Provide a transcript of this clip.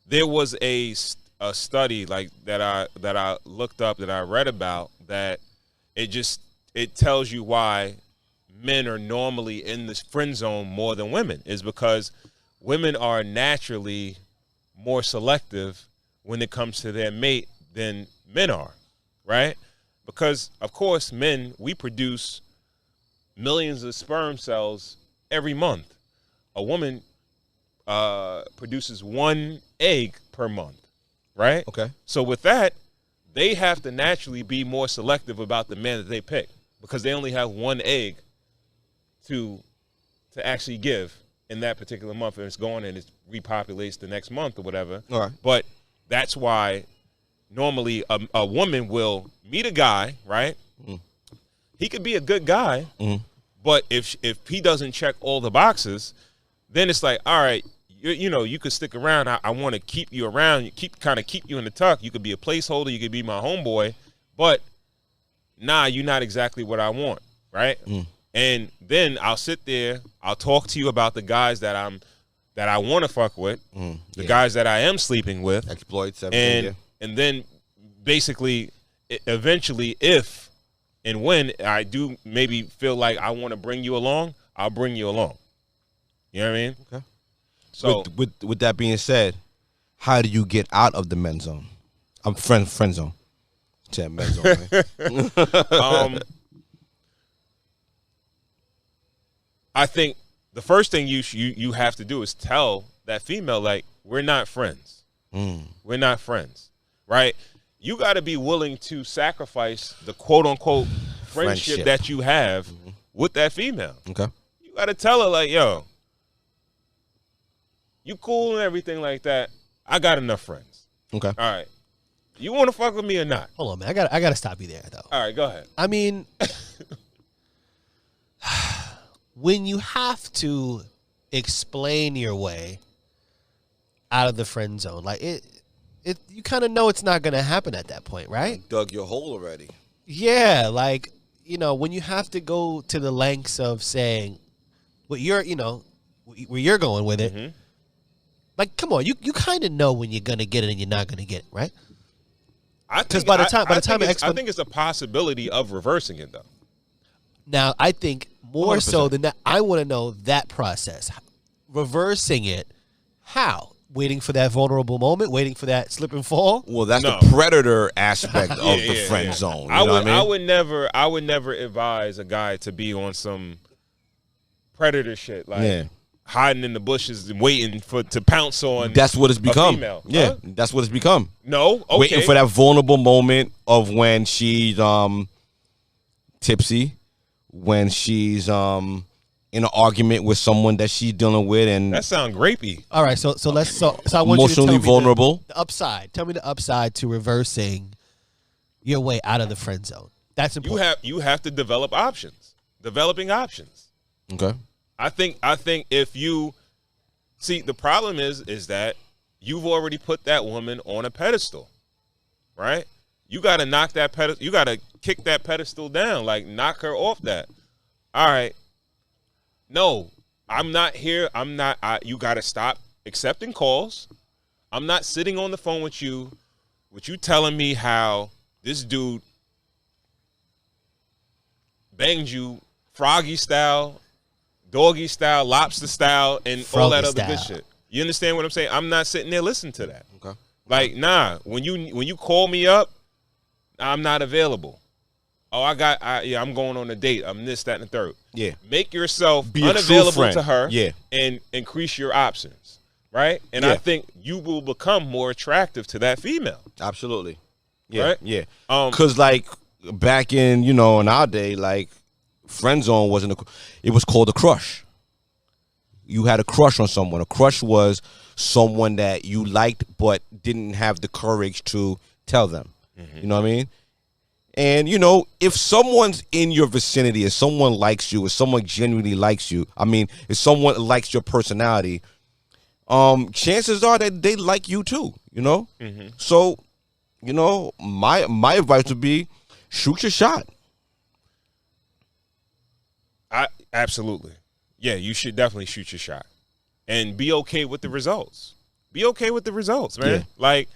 there was a study like that I looked up, that I read about, that it tells you why men are normally in this friend zone more than women, is because women are naturally more selective when it comes to their mate than men are, right? Because of course we produce millions of sperm cells every month. A woman produces one egg per month, right? Okay. So with that, they have to naturally be more selective about the man that they pick, because they only have one egg to actually give in that particular month, and it's going and it repopulates the next month or whatever. All right. But that's why normally a woman will meet a guy, right? Mm. He could be a good guy, but if he doesn't check all the boxes, then it's like, all right, you could stick around. I want to keep you around, keep you in the tuck. You could be a placeholder. You could be my homeboy, but nah, you're not exactly what I want, right? Mm. And then I'll sit there. I'll talk to you about the guys that I want to fuck with, the guys that I am sleeping with, exploits, and then basically, eventually, if and when I do maybe feel like I want to bring you along, I'll bring you along. You know what I mean? Okay. So with that being said, how do you get out of the men's zone? I'm friend zone. Yeah, men's zone. Man. I think the first thing you have to do is tell that female, like, we're not friends. We're not friends, right? You got to be willing to sacrifice the quote unquote friendship that you have with that female. Okay. You got to tell her, like, yo, you cool and everything like that. I got enough friends. Okay. All right. You want to fuck with me or not? Hold on, man. I gotta stop you there, though. All right, go ahead. I mean, when you have to explain your way out of the friend zone, like you kind of know it's not gonna happen at that point, right? You dug your hole already. Yeah, like, when you have to go to the lengths of saying what where you're going with it. Mm-hmm. Like, come on, you kind of know when you're gonna get it and you're not gonna get it, right? Because I think it's a possibility of reversing it, though. Now, I think more 100%. So than that, I want to know that process, reversing it. How? Waiting for that vulnerable moment, waiting for that slip and fall. Well, that's the predator aspect of the friend zone. You know what I mean? I would never advise a guy to be on some predator shit, like hiding in the bushes and waiting to pounce on. That's what it's become. Female. Yeah, huh? That's what it's become. No, okay. Waiting for that vulnerable moment of when she's tipsy, when she's in an argument with someone that she's dealing with, and that sounds rapey. All right, so I want you to tell me vulnerable. The upside. Tell me the upside to reversing your way out of the friend zone. That's important. You have to develop options. Developing options. Okay. I think if you see, the problem is that you've already put that woman on a pedestal, right? You got to knock that pedestal. You got to kick that pedestal down, like knock her off that. All right. No, I'm not here. You got to stop accepting calls. I'm not sitting on the phone with you telling me how this dude banged you froggy style, doggy style, lobster style, and Froggy all that other good shit. You understand what I'm saying? I'm not sitting there listening to that. Okay. Like, nah, when you call me up, I'm not available. Oh, I'm going on a date. I'm this, that, and the third. Yeah. Make yourself unavailable to her. Yeah. And increase your options. Right? And I think you will become more attractive to that female. Absolutely. Yeah. Right? Yeah. Because like back in, in our day, like, friend zone it was called a crush. You had a crush on someone. A crush was someone that you liked but didn't have the courage to tell them. Mm-hmm. You know what I mean? And, if someone's in your vicinity, if someone likes you, if someone genuinely likes you, if someone likes your personality, chances are that they like you too, Mm-hmm. So, my advice would be shoot your shot. Absolutely. Yeah, you should definitely shoot your shot. and be okay with the results. Be okay with the results, man. Yeah. Like